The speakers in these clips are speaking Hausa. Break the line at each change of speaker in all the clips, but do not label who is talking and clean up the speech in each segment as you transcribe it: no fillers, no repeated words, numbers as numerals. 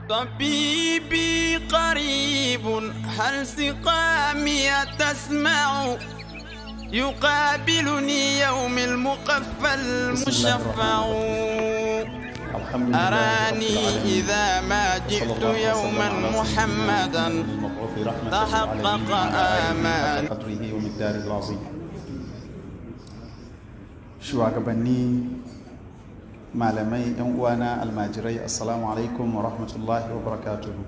طبيبي قريب هل سقامي تسمع يقابلني يوم المقفى المشفع أراني إذا ما جئت يوما محمدا تحقق آمال
قدره ومقداره العظيم. shugabanni, malamai, yan uwana almajirai, assalamu alaikum wa rahmatullahi wa barakatuhu.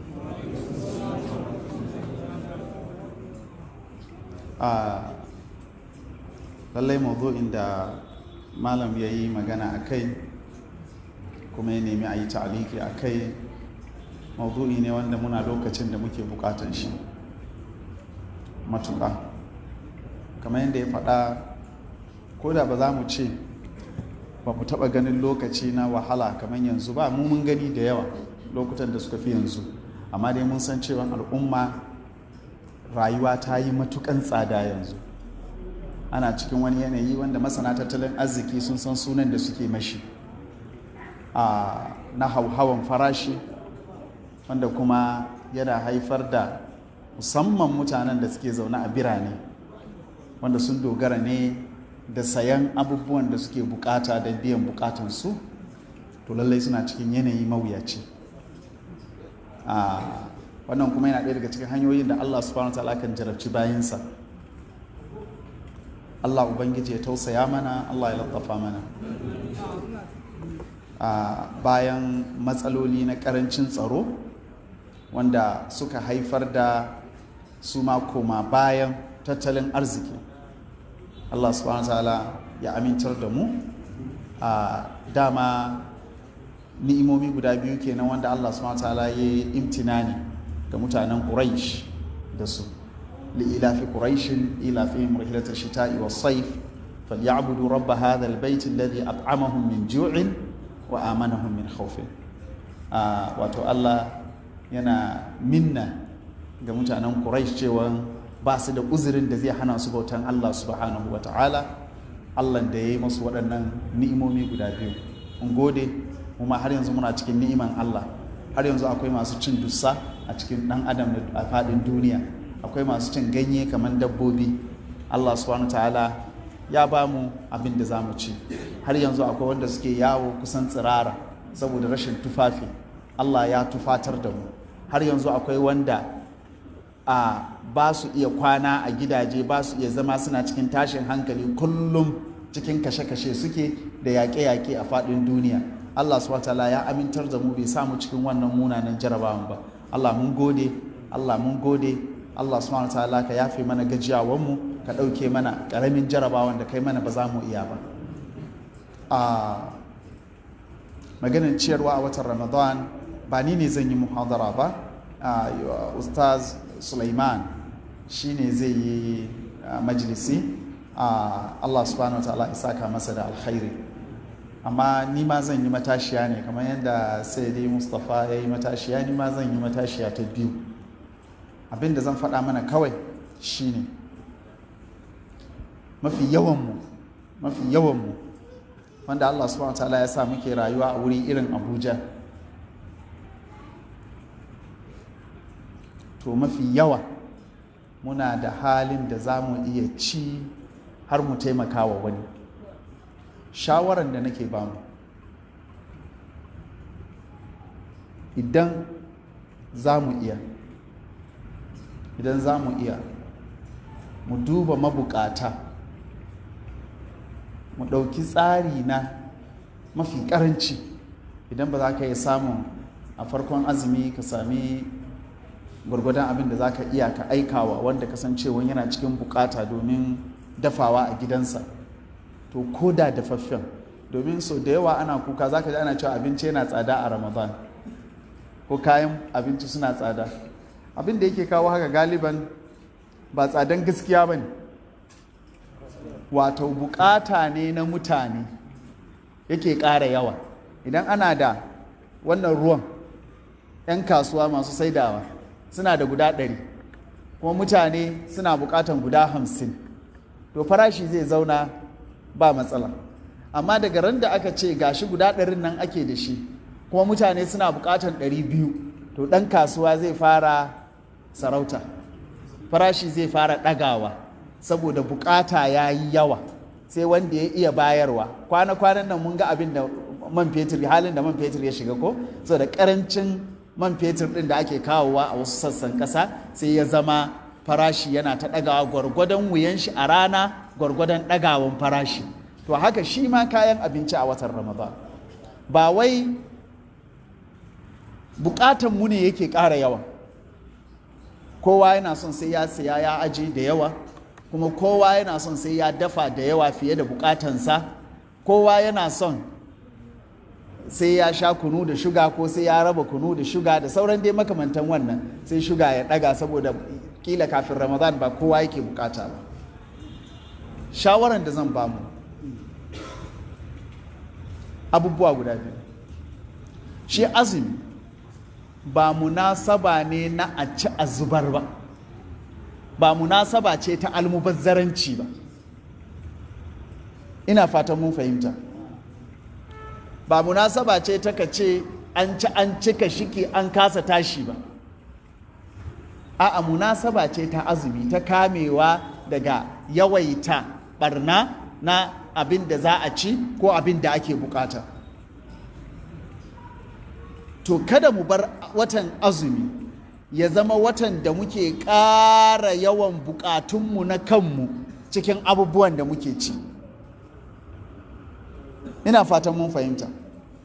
Lallai mawdu'in da malam ya yi magana a kai kuma ya nemi a yi ta'aliki a kai mawdu'i ne wanda muna lokacin da muke bukatan shi matuƙa. Kamar yadda ya faɗa, ko da ba za mu ce ba mu taɓa ganin lokaci na wahala kamar yanzu ba, mu mun gani da yawa lokutan da suka fi yanzu, amma dai mun san cewa al'umma rayuwa ta yi matuƙan tsada yanzu. Ana cikin wani yanayi wanda masana tattalin arziki sun san sunan da suke mashi na hauhawan farashi, wanda kuma yana haifar da musamman mutanen da suke zaune a birane wanda sun dogara ne da sayan abubuwan da suke bukata da biyan bukatansu, to lallai suna cikin yanayi mawuyaci. Wannan kuma yana ɗaya daga cikin hanyoyin da Allah subhanahu wa ta'ala kan jarabci bayinsa. Allah Ubangiji ya tausaya mana, Allah ya lattafa mana. Bayan matsaloli na ƙarancin tsaro wanda suka haifar da su ma koma bayan tattalin arziki, Allah subhanahu wa ta'ala ya amintar da mu. Dama ni'imomi guda biyu kenan wanda Allah subhanahu wa ta'ala ya yi imtinani ga mutanen Quraysh da su. لإلاف قريش إلافهم رحلة الشتاء والصيف فليعبدوا رب هذا البيت الذي أطعمهم من جوع وآمنهم من خوف. wato Allah yana minna ga mutanen Quraysh cewa ba su da uzurin da zai hana su bautan Allah subhanahu wa ta'ala, Allah da ya yi masu waɗannan ni'imomi guda biyu. Mun gode, kuma har yanzu muna cikin ni'iman Allah. Har yanzu akwai masu cin dussa a cikin ɗan adam a faɗin duniya, akwai masu cin ganye kamar dabbobi. Allah subhanahu ta'ala ya ba mu abin da za mu ci. Har yanzu akwai wanda suke yawo kusan tsirara saboda rashin tufafi, Allah ya tufatar da mu. Har yanzu akwai wanda ba su iya kwana a gidaje, ba su iya zama, suna cikin tashin hankali, kullum cikin kashe-kashe suke da yaƙe-yaƙe a faɗin duniya. Allah subhanahu ta'ala ya amintar da mu, bai samu cikin wannan munanan jarabawan ba. Allah mun gode, Allah mun gode. Allah subhanahu wa ta'ala ka yafe mana gajiyawanmu, ka ɗauke mana ƙaramin jarabawan da kai mana ba za mu iya ba. Maganin ciyarwa a watan Ramadan ba ni ne zan yi muhadara ba, Ustaz Sulaiman shi ne zai yi majalisi. Allah subhanahu wa ta'ala ya saka masa da alkhairi, amma ni ma zan yi matashiya ne kamar yadda Sayyidi Mustapha ya yi matashiya, ni ma zan yi matashiya ta biyu. Abin da zan faɗa mana kawai shine mafi yawanmu wanda Allah subhanahu wa ta'ala ya sa muke rayuwa a wuri irin Abuja, to mafi yawa muna da halin da za mu iya ci har mu taimaka wa wani. Shawaran da nake bamu, idan za mu iya mu duba mabukata, mu ɗauki tsari na mafi ƙaranci. Idan ba za ka yi samun a farkon azumi ka sami gwargwadon abin da za ka iya ka aikawa wanda kasancewa yana cikin bukata domin dafawa a gidansa, to ko da dafaffen, domin so da yawa ana kuka, za ka ji ana cewa abinci yana tsada a Ramadan ko kayan abinci suna tsada. Abin da yake kawo haka galiban ba tsadan gaskiya ba ne, wato bukata ne na mutane yake ƙara yawa. Idan ana da wannan ruwan, 'yan kasuwa masu saidawa suna da guda 100 kuma mutane suna bukatan guda 50, to farashi zai zauna ba matsala. Amma daga ran da aka ce gashi guda 100 nan ake da shi kuma mutane suna bukatan 200, to ɗan kasuwa zai fara sarauta, farashi zai fara ɗagawa saboda bukata ya yi yawa, sai wanda ya iya bayarwa. Kwana-kwanan nan mun ga abin da man fetur, halin da man fetur ya shiga ko, saboda karancin man fetur ɗin da ake kawowa a wasu sassan ƙasa, sai ya zama farashi yana ta ɗagawa gwargwadon wuyan shi a rana, gwargwadon ɗagawan farashi. To haka shi ma kayan abinci a watan Ramadan, ba wai bukatan mu ne yake ƙara yawa, kowa yana son sai ya siya ya aji da yawa, kuma kowa yana son sai ya dafa da yawa fiye da bukatansa, kowa yana son sai ya sha kunu da shuga ko sai ya raba kunu da shuga da sauran dai makamantan wannan, sai shuga ya ɗaga saboda kila kafin Ramadan ba kowa yake bukata ba. Shawaran da zan bamu abubuwa guda biyu. Shi azumi ba munasaba ne na a ci a zubar ba, ba munasaba ce ta almubazzaranci ba. Ina fatan mun fahimta. Ba munasaba ce ta ka ce an ci an cika shiki an kasa tashi ba. A'a, munasaba ce ta azumi, ta kamewa daga yawaita barna na abin da za a ci ko abin da ake bukata. To kada mu bar watan azumi ya zama watan da muke ƙara yawan bukatunmu na kanmu cikin abubuwan da muke ci. Ina fatan mun fahimta.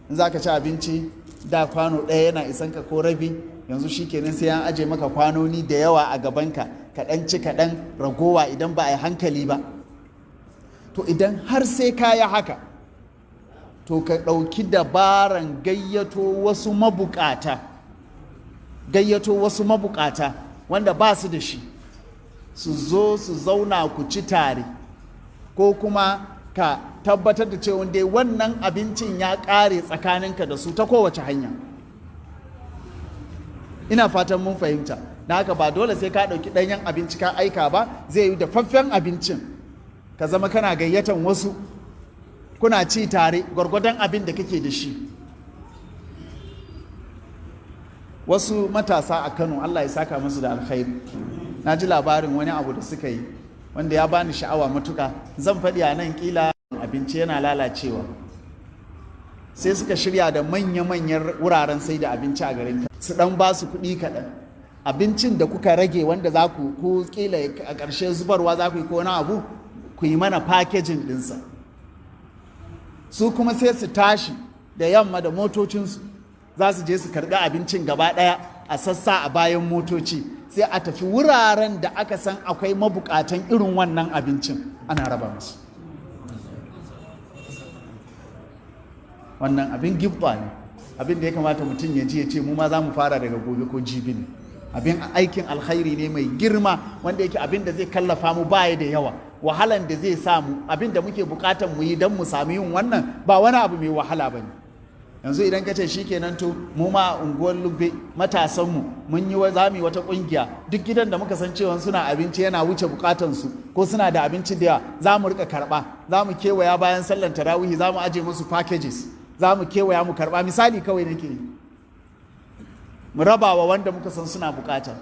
In za ka ci abinci da kwano ɗaya yana isanka ko rabi, yanzu shi kenan sai an aje maka kwanoni da yawa a gabanka, kaɗan ci kaɗan ragowa idan ba a yi hankali ba. To idan har sai ka yi haka, to ka ɗauki dabaran gayyato wasu mabukata wanda ba su da shi, su zo su zauna ku ci tare, ko kuma ka tabbatar da cewa dai wannan abincin ya ƙare tsakaninka da su ta kowace hanya. Ina fatan mun fahimta. Na haka ba dole sai ka ɗauki ɗanyen abinci ka aika ba, zai yi dafaffen abincin ka zama kana gayyatan wasu kuna ci tare gwargwadon abin da kake da shi. Wasu matasa a Kano, Allah ya saka musu da alkhairi, na ji labarin wani abu da suka yi wanda ya bani sha'awa matuka. Zan faɗi a nan, kila abinci yana lalacewa, sai suka shirya da manya-manyan wuraren sai da abinci a garin, su ɗan ba su kuɗi kaɗan. Abincin da kuka rage wanda za ku kila a ƙarshe zubarwa za ku yi ko wani abu, ku yi mana fakejin ɗinsa. Su kuma sai su tashi da yamma da motocinsu, za su je su karɓi abincin gaba ɗaya a sassa a bayan motoci, sai a tafi wuraren da aka san akwai mabukatan irin wannan abincin, ana raba musu. Wannan abin gibba ne, abin da ya kamata mutum ya ji ya ce mu ma za mu fara daga gobe ko jibi ne. Abin aikin alkhairi ne mai girma wanda yake abin da zai kallafa mu baya da yawa. Wahalan da zai samu, abin da muke bukatan mu yi don mu sami yin wannan ba wani abu mai wahala ba ne. Yanzu idan ka ce shikenan to mu ma unguwar Lubbe matasanmu mun yi za mu yi wata kungiya, duk gidan da muka san cewa suna abinci yana wuce bukatansu ko suna da abinci da yawa, za mu rika karba, za mu kewaya bayan sallar tarawihi, za mu aje musu packages, za mu kewaya mu karba. Misali kawai nake yi, mu raba wa wanda muka san suna bukata.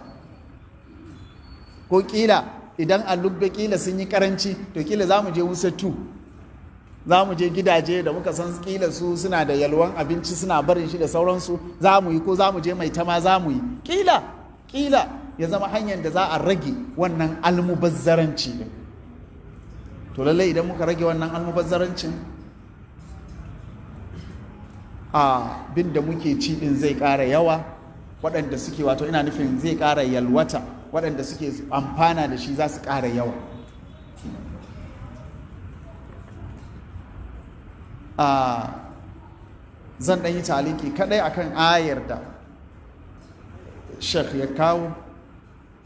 Ko kila idan a Lubbe kila sun yi karanci, to kila za mu je Wusatu, za mu je gidaje da muka san kila su suna da yalwan abinci suna barin shi da sauransu, za mu yi, ko za mu je Maitama za mu yi, kila ya zama hanyar da za a rage wannan almubazzaranci din. To lallai idan muka rage wannan almubazzarancin, abin da muke ci din zai ƙara yawa, waɗanda suke, wato ina nufin zai ƙara yalwata, waɗanda suke amfana da shi za su ƙara yawa. Zan ɗan yi taliki kaɗai akan ayar da Sheikh ya kawo,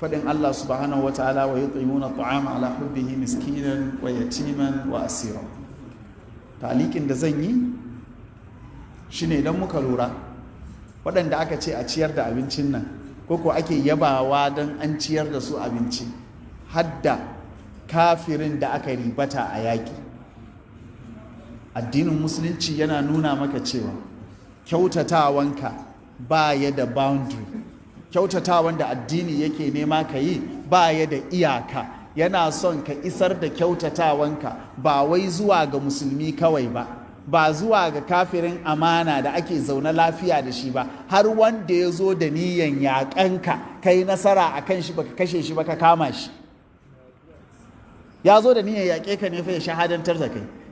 faɗin Allah subhanahu wa ta'ala, wa yut'imuna at'ama ala hubbihi miskinan wa yatiman wa asira. Talikin da zan yi shine idan muka lura waɗanda aka ce a ciyar da abincin nan, ko ake yabawa don an ciyar da su abinci, hadda kafirin da aka ribata a yaƙi. Addinin musulunci yana nuna maka cewa kyautatawanka ba ya da boundary, kyautatawan da addini yake nema ka yi ba ya da iyaka. Yana son ka isar da kyautatawanka ba wai zuwa ga musulmi kawai ba zuwa ga kafirin amana da ake zaune lafiya da shi ba, har wanda ya zo da niyan yaƙanka kai nasara a kan shi baka kashe shi baka kama shi. Ya zo da niyan yaƙe ka ne fa ya shahadantar da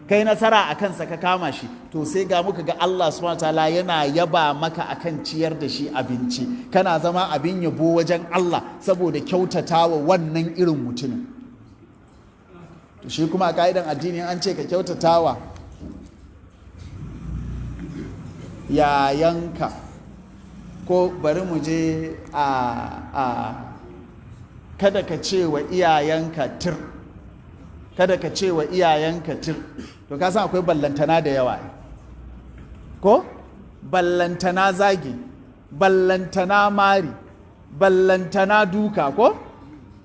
kai nasara a kansa ka kama shi, to sai ga muka ga Allah subhanahu wataala yana yaba maka akan ciyar da shi abinci, kana zama abin yabo wajen Allah saboda kyautatawa wannan irin mutumin. To shi kuma a ka'idan addini an ce ka kyautatawa yayanka, ko bari mu je kada ka ce wa iyayenka tir, kada ka ce wa iyayenka tir. To ka san akwai ballantana da yawa, ko ballantana zagi, ballantana mari, ballantana duka, ko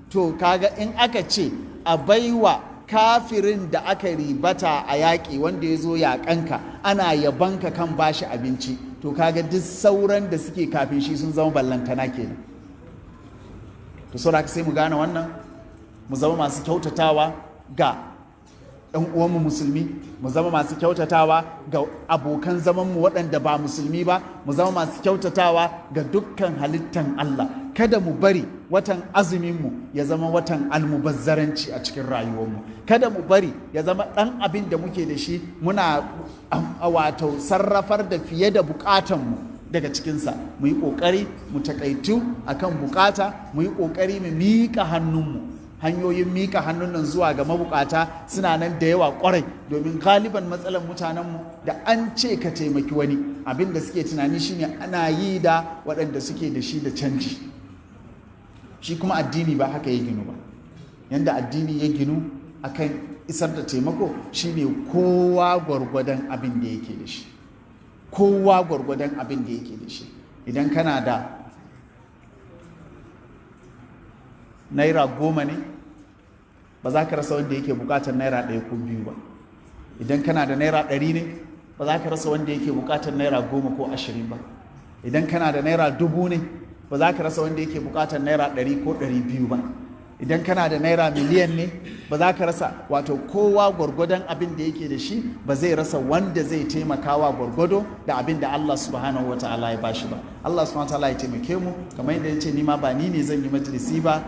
to kaga in aka ce a baiwa kafirin da aka ribata a yaƙi wanda ya zo yaƙanka ana yabanka kan bashi abinci, to kaga duk sauran da suke kafin shi sun zama ballantana kenan. To saboda sai mu gane wannan, mu zama masu kyautatawa ga ɗan uwanmu musulmi, mu zama masu kyautatawa ga abokan zamanmu waɗanda ba musulmi ba, mu zama masu kyautatawa ga dukkan halittan Allah. Kada mu bari watan azuminmu ya zama watan almubazzaranci a cikin rayuwarmu. Kada mu bari ya zama ɗan abin da muke da shi muna wato sarrafar da fiye da buƙatanmu daga cikinsa. Mu yi ƙoƙari mu taƙaitu akan buƙata, mu yi ƙoƙari mu miƙa hannunmu. Hanyoyin mika hannun nan zuwa ga mabukata suna nan da yawa kwarai, domin galiban matsalar mutanenmu da an ce ka taimaki wani, abin da suke tunani shine ana yi da waɗanda suke da shi da canji. Shi kuma addini ba haka ya ginu ba. Yanda addini ya ginu akan isar da taimako shine kowa gwargwadon abin da yake da shi, kowa gwargwadon abin da yake da shi. Idan kana da naira 10 ne, ba za ka rasa wanda yake bukatar naira 1 ko 2 ba. Idan kana da naira 100 ne, ba za ka rasa wanda yake bukatar naira 10 ko 20 ba. Idan kana da naira 1000 ne, ba za ka rasa wanda yake bukatar naira 100 ko 200 ba. Idan kana da naira miliyan ne, ba za ka rasa, wato kowa gwargwadon abin da yake da shi ba zai rasa wanda zai taimakawa gwargwado da abin da Allah subhanahu wa ta'ala ya bashi ba. Allah subhanahu wa ta'ala ya taimake mu, kamar yadda ya ce ni ma ba ni ne zan yi majalisi ba,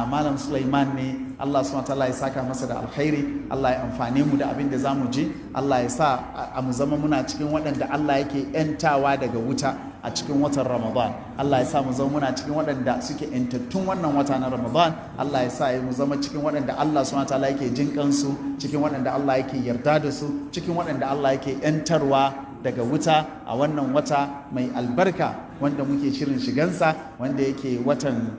Malam Sulaiman ne. Allah subhanahu wa ta'ala ya saka masa da alkhairi, Allah ya amfane mu da abin da za mu ji, Allah ya sa mu zama muna cikin waɗanda Allah yake ‘yantawa daga wuta a cikin watan Ramadan. Allah ya sa mu zama muna cikin waɗanda suke ‘yantattun wannan wata na Ramadan. Allah ya sa mu zama cikin waɗanda Allah subhanahu wa ta'ala yake jin kansu, cikin waɗanda Allah yake yarda da su, cikin waɗanda Allah yake ‘yantarwa daga wuta a wannan wata mai albarka wanda muke shirin shigansa, wanda yake watan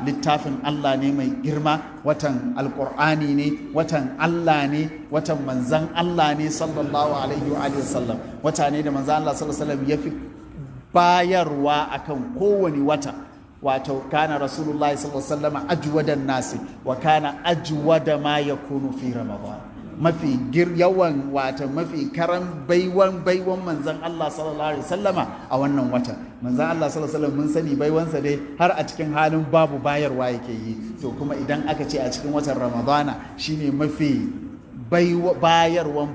littafin Allah ne mai girma, watan alƙur'ani ne, watan Allah ne, watan manzan Allah ne sallallahu alaihi wa sallam. Wata ne da manzan Allah sallallahu alaihi wa sallam ya fi bayarwa akan kowane wata. Wato kana Rasulullah sallallahu alaihi wa sallam ajwadan nasi wa kana ajwada ma yakunu fi Ramadan. Mafi yawan wata mafi karan baiwan manzan Allah sallallahu alaihi wasallama a wannan wata. Manzan Allah sallallahu alaihi wasallam mun sani baiwansa dai har a cikin halin babu bayarwa yake yi, to kuma idan aka ce a cikin watan Ramadana shine mafi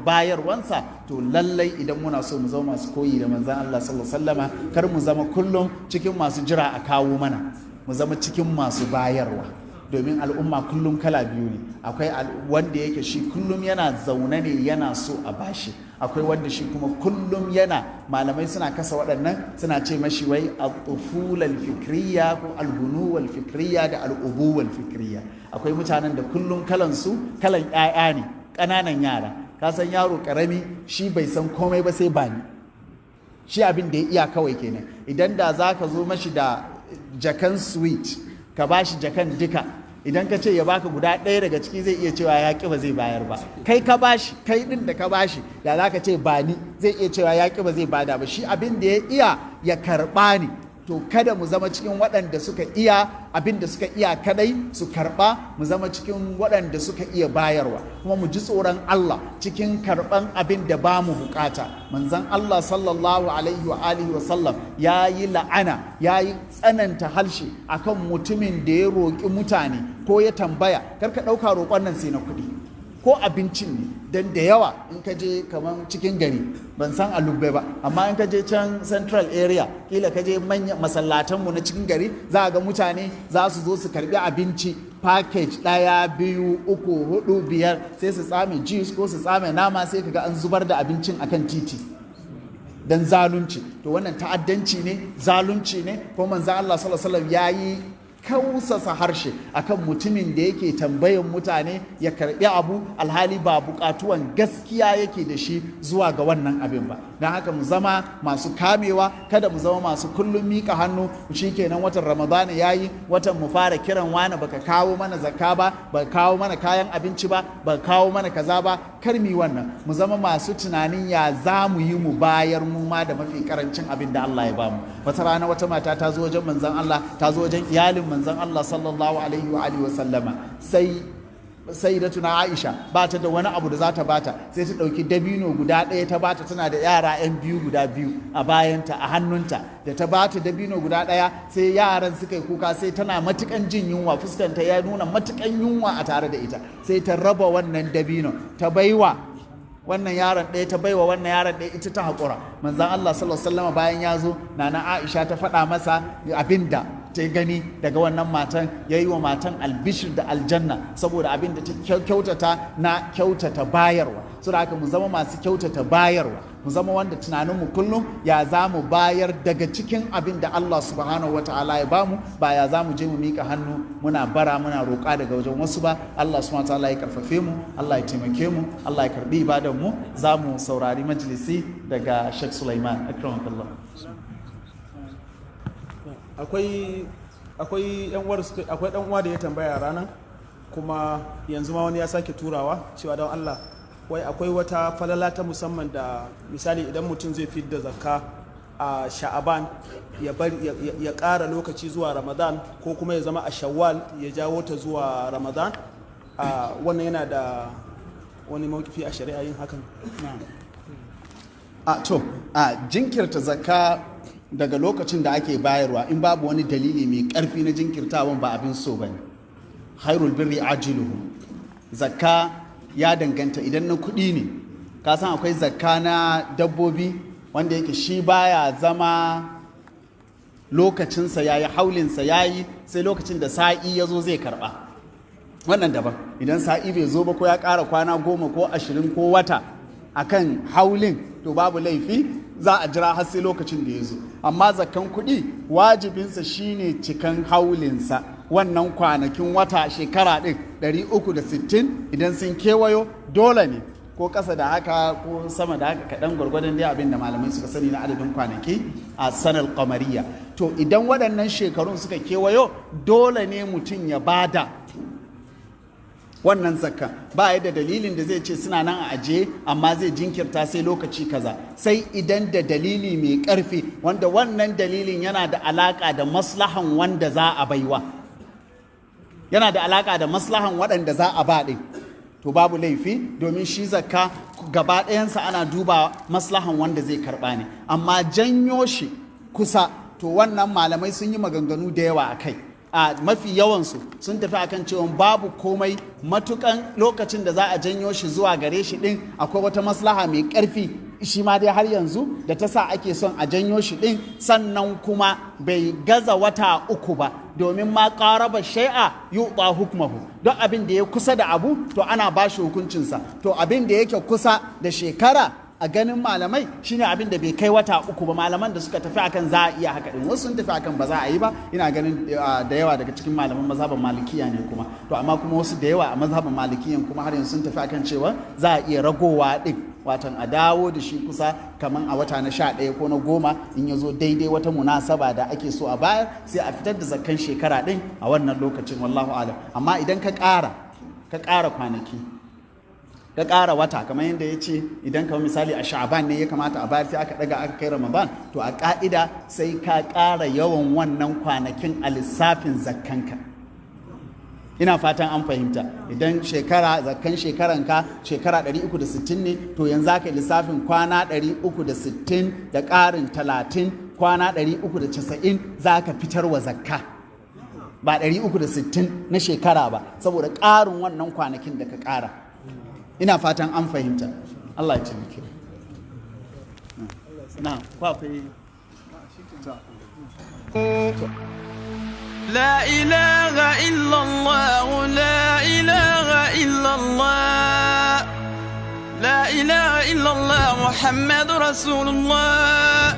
bayarwansa, to lallai idan muna so mu zama masu koyi da manzan Allah sallallahu alaihi wasallama, kar mu zama kullum cikin masu jira a kawo mana, mu zama cikin masu bayarwa. Domin al'umma kullum kala biyu ne, akwai wanda yake shi kullum yana zaune ne yana so a bashi, akwai wanda shi kuma kullum yana, malamai suna kasa waɗannan suna ce mashi wai al-tuful al-fikriya ko al-bunu al-fikriya da al-ubu al-fikriya. Akwai mutanen da kullum kalan 'ya'ya ne, ƙananan yara. Ka san yaro ƙarami shi bai san komai ba sai bani, shi abin da ya iya kawai kenan. Idan da za ka zo mashi da jakan sweet ka bashi jakan duka, idan ka ce ya baka guda ɗaya daga ciki zai iya cewa ya ƙi ba zai bayar ba. Kai ka bashi, kai ɗin da ka bashi, da za ka ce ba ni, zai iya cewa ya ƙi ba zai bada ba. Shi abin da ya iya ya karɓa ne, to kada mu zama cikin waɗanda suka iya abin da suka iya kadai su karɓa, mu zama cikin waɗanda suka iya bayarwa, kuma mu ji tsoron Allah cikin karɓan abin da ba mu bukata. Manzon Allah sallallahu alaihi wa alihi wa sallam ya yi la'ana, ya yi tsananta harshe akan mutumin da ya roƙi mutane ko ya tambaya. Karka ɗauka roƙon nan sai na kuɗi ko abincin ne, don da yawa in ka je kamar cikin gari, ban san alubbe ba, amma in ka je can central area, kila ka je manyan masallatanmu na cikin gari, za a ga mutane za su zo su karbi abinci package 1 2 3 4 5, sai su tsame juice ko su tsame nama, sai kaga an zubar da abincin akan titi dan zalunci. To wannan ta'addanci ne, zalunci ne, ko manzon Allah sallallahu alaihi wasallam yayi kausasa harshe akan mutumin da yake tambayan mutane ya karbi abu alhali ba bukatuwan gaskiya yake da shi zuwa ga wannan abin ba. Don haka mu zama masu kamewa, kada mu zama masu kullum mika hannu. Shikenan watan ramadana yayi, watan mu fara kiran wani baka kawo mana zakka ba, baka kawo mana kayan abinci ba, baka kawo mana kaza ba. Kar mi wannan, mu zama masu tunanin ya za mu yi mu bayar mu ma da mafi karancin abin da Allah ya bamu. Wata rana wata mata ta zo wajen manzon Allah, ta zo wajen iyalin manzon Allah sallallahu alaihi wa alihi wa sallama, sai da tuna Aisha ba ta da wani abu da za ta bata, sai ta ɗauki dabino guda ɗaya ta bata, tana da yara 'yan biyu guda biyu a bayanta a hannunta. Da ta bata dabino guda ɗaya, sai yaran suka yi kuka, sai tana matukan jin yunwa, fuskanta ya nuna matukan yunwa a tare da ita, sai ta raba wannan dabino ta baiwa wannan yaron ɗaya, ta baiwa wannan yaron ɗaya, ita ta haƙura. Manzon Allah sallallahu alaihi wasallam bayan ya zo, nana Aisha ta faɗa masa abinda ta gani daga wannan matan, ya yi wa matan albishir da aljanna saboda abin da ta kyautata na kyautata bayarwa. Saboda haka mu zama masu kyautata bayarwa, mu zama wanda tunaninmu kullum ya za mu bayar daga cikin abin da Allah subhanahu wata'ala ya bamu, ba ya za mu je mu mika hannu muna bara muna roƙa daga wajen wasu ba. Allah subhanahu wata'ala ya karfafe mu, Allah ya taimake mu, Allah ya karbi ibadan mu. Za mu saurari majalisi daga Sheikh Sulaiman. Akramakallah.
akwai dan uwa da ya tambaya ranar, kuma yanzu ma wani ya sake turawa cewa don Allah wai akwai wata falala ta musamman da misali idan mutum zai fidda zakka a sha'aban ya ƙara lokaci zuwa ramadan, ko kuma ya zama a shawwal ya jawo ta zuwa ramadan, wannan yana da wani mawkifi a shari'a yin hakan?
Jinkirta zakka daga lokacin da ake bayarwa in babu wani dalili mai ƙarfi na jinkirtawan ba abin so bane. Khairul birri ajiluhu. Zakka ya danganta, idan na kuɗi ne, ka san akwai zakka na dabbobi wanda yake shi baya zama lokacinsa yayi, haulinsa yayi, sai lokacin da sa'i ya zo zai karɓa. Wannan daban. Idan sa'i bai zo ba, ko ya ƙara kwana 10 ko 20 ko wata akan haulin, to babu laifi, za a jira har sai lokacin da ya zo. Amma zakkan kuɗi wajibinsa shine cikan haulinsa, wannan kwanakin wata shekara ɗin 360 idan sun kewayo dole ne, ko ƙasa da haka ko sama da haka kaɗan, gwargwadon dai abin da malamai suka sani na adadin kwanaki a sanar kamariya. To idan waɗannan shekarun suka kewayo, dole ne mutum ya bada wannan zakka. Ba ya da dalilin da zai ce suna nan a ajiye amma zai jinkirta sai lokaci kaza, sai idan da dalili mai ƙarfi wanda wannan dalilin yana da alaƙa da maslahan wanda za a baiwa, yana da alaƙa da maslahan waɗanda za a ba ɗin, to babu laifi, domin shi zakka gaba ɗayansa ana duba maslahan wanda zai karɓa ne. Amma janyo shi kusa, to wannan malamai sun yi maganganu da yawa a kai. A mafi yawansu sun tafi akan cewa babu komai matukan lokacin da za a janyo shi zuwa gare shi din akwai wata maslaha mai ƙarfi, shi ma dai har yanzu da ta sa ake son a janyo shi din, sannan kuma bai gaza wata 3 ba, domin ma qaraba shay'a yu'ta hukmuhu. Don abin da ya kusa da abu to ana ba shi hukuncinsa, to abin da yake kusa da shekara a ganin malamai shine abin da bai kai wata 3 ba. Malaman da suka tafi akan za a iya haka din, wasu sun tafi akan ba za a yi ba, ina ganin da yawa daga cikin malaman mazhaban malikiya ne kuma, to amma kuma wasu da yawa a mazhaban malikiyan kuma har yanzu sun tafi akan cewa za a iya ragowa din, watan a dawo da shi kusa kaman a wata na 11 ko na 10 in ya zo daidai wata munasaba da ake so a bayar, sai a fitar da zakkan shekara din a wannan lokacin, wallahu alam. Amma idan ka ƙara kwanaki ka ƙara wata kamar yadda ya ce idan kamar misali a sha'aban ne ya kamata a bayar sai aka daga aka kai ramadan to a ƙa'ida sai ka ƙara yawan wannan kwanakin a lissafin zakkanka. Ina fatan an fahimta. Idan zakkan shekaranka shekara 360 ne to yanzu aka yi lissafin kwana 360 da ƙarin 30 kwana 390 za ka fitar wa zakka ba 360 na shekara ba saboda ƙarin wannan kwanakin da ka ƙara. Ina fatan an fahimta. Allah ya taimake. Na kwafi
لا إله إلا الله لا إله إلا الله لا إله إلا الله محمد رسول الله